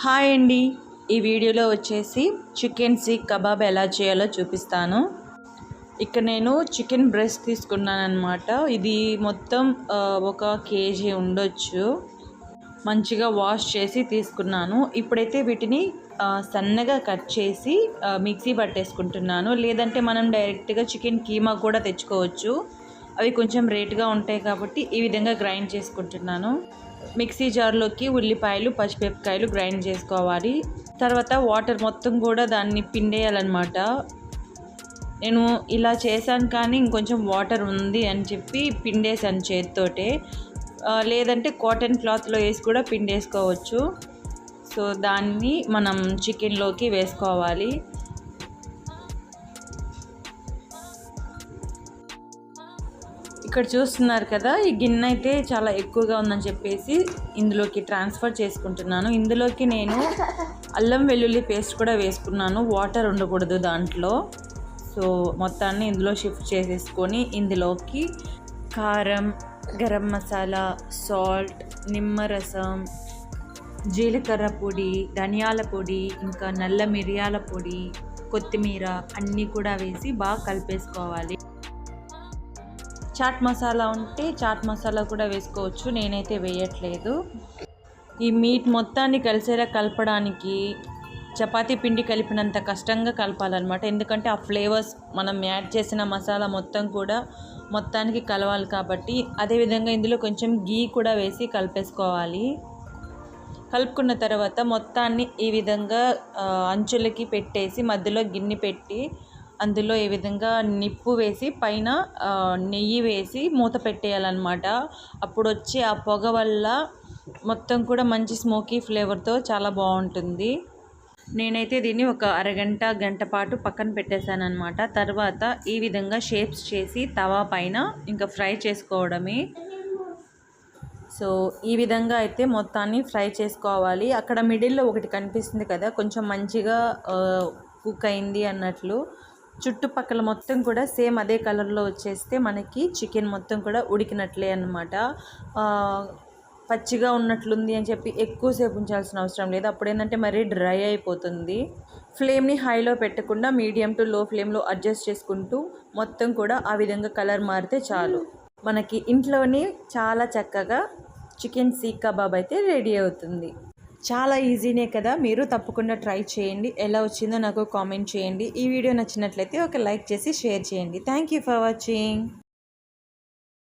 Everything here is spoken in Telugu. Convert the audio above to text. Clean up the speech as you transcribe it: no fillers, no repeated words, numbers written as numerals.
హాయ్ అండి. ఈ వీడియోలో వచ్చేసి చికెన్ సీక్ కబాబ్ ఎలా చేయాలో చూపిస్తాను. ఇక్కడ నేను చికెన్ బ్రెస్ట్ తీసుకున్నాను అనమాట. ఇది మొత్తం 1 కేజీ ఉండొచ్చు. మంచిగా వాష్ చేసి తీసుకున్నాను. ఇప్పుడైతే వీటిని సన్నగా కట్ చేసి మిక్సీ పట్టేసుకుంటున్నాను. లేదంటే మనం డైరెక్ట్గా చికెన్ కీమా కూడా తెచ్చుకోవచ్చు. అవి కొంచెం రేట్గా ఉంటాయి కాబట్టి ఈ విధంగా గ్రైండ్ చేసుకుంటున్నాను. మిక్సీ జార్లోకి ఉల్లిపాయలు, పచ్చిమిరపకాయలు గ్రైండ్ చేసుకోవాలి. తర్వాత వాటర్ మొత్తం కూడా దాన్ని పిండేయాలన్నమాట. నేను ఇలా చేశాను కానీ ఇంకొంచెం వాటర్ ఉంది అని చెప్పి పిండేసాను చేతితోటే. లేదంటే కాటన్ క్లాత్లో వేసి కూడా పిండేసుకోవచ్చు. సో దాన్ని మనం చికెన్లోకి వేసుకోవాలి. ఇక్కడ చూస్తున్నారు కదా, ఈ గిన్నె అయితే చాలా ఎక్కువగా ఉందని చెప్పేసి ఇందులోకి ట్రాన్స్ఫర్ చేసుకుంటున్నాను. ఇందులోకి నేను అల్లం వెల్లుల్లి పేస్ట్ కూడా వేసుకున్నాను. వాటర్ ఉండకూడదు దాంట్లో. సో మొత్తాన్ని ఇందులో షిఫ్ట్ చేసేసుకొని ఇందులోకి కారం, గరం మసాలా, సాల్ట్, నిమ్మరసం, జీలకర్ర పొడి, ధనియాల పొడి, ఇంకా నల్ల మిరియాల పొడి, కొత్తిమీర అన్నీ కూడా వేసి బాగా కలిపేసుకోవాలి. చాట్ మసాలా ఉంటే చాట్ మసాలా కూడా వేసుకోవచ్చు. నేనైతే వేయట్లేదు. ఈ మీట్ మొత్తాన్ని కలిసేలా కలపడానికి చపాతీ పిండి కలిపినంత కష్టంగా కలపాలన్నమాట. ఎందుకంటే ఆ ఫ్లేవర్స్ మనం యాడ్ చేసిన మసాలా మొత్తం కూడా మొత్తానికి కలవాలి కాబట్టి. అదేవిధంగా ఇందులో కొంచెం గీ కూడా వేసి కలిపేసుకోవాలి. కలుపుకున్న తర్వాత మొత్తాన్ని ఈ విధంగా అంచులకి పెట్టేసి మధ్యలో గిన్నె పెట్టి అందులో ఈ విధంగా నిప్పు వేసి పైన నెయ్యి వేసి మూత పెట్టేయాలన్నమాట. అప్పుడు వచ్చే ఆ పొగ వల్ల మొత్తం కూడా మంచి స్మోకీ ఫ్లేవర్తో చాలా బాగుంటుంది. నేనైతే దీన్ని ఒక అరగంట, గంట పాటు పక్కన పెట్టేశాను అనమాట. తర్వాత ఈ విధంగా షేప్స్ చేసి తవా పైన ఇంకా ఫ్రై చేసుకోవడమే. సో ఈ విధంగా అయితే మొత్తాన్ని ఫ్రై చేసుకోవాలి. అక్కడ మిడిల్లో ఒకటి కనిపిస్తుంది కదా, కొంచెం మంచిగా కుక్ అయింది అన్నట్లు. చుట్టుపక్కల మొత్తం కూడా సేమ్ అదే కలర్లో వచ్చేస్తే మనకి చికెన్ మొత్తం కూడా ఉడికినట్లే అన్నమాట. పచ్చిగా ఉన్నట్లుంది అని చెప్పి ఎక్కువసేపు ఉంచాల్సిన అవసరం లేదు. అప్పుడు ఏంటంటే మరీ డ్రై అయిపోతుంది. ఫ్లేమ్ని హైలో పెట్టకుండా మీడియం టు లో ఫ్లేమ్లో అడ్జస్ట్ చేసుకుంటూ మొత్తం కూడా ఆ విధంగా కలర్ మారితే చాలు. మనకి ఇంట్లోనే చాలా చక్కగా చికెన్ సీక్ కబాబ్ అయితే రెడీ అవుతుంది. చాలా ఈజీనే కదా, మీరు తప్పకుండా ట్రై చేయండి. ఎలా వచ్చిందో నాకు కామెంట్ చేయండి. ఈ వీడియో నచ్చినట్లయితే ఒక లైక్ చేసి షేర్ చేయండి. Thank you for watching.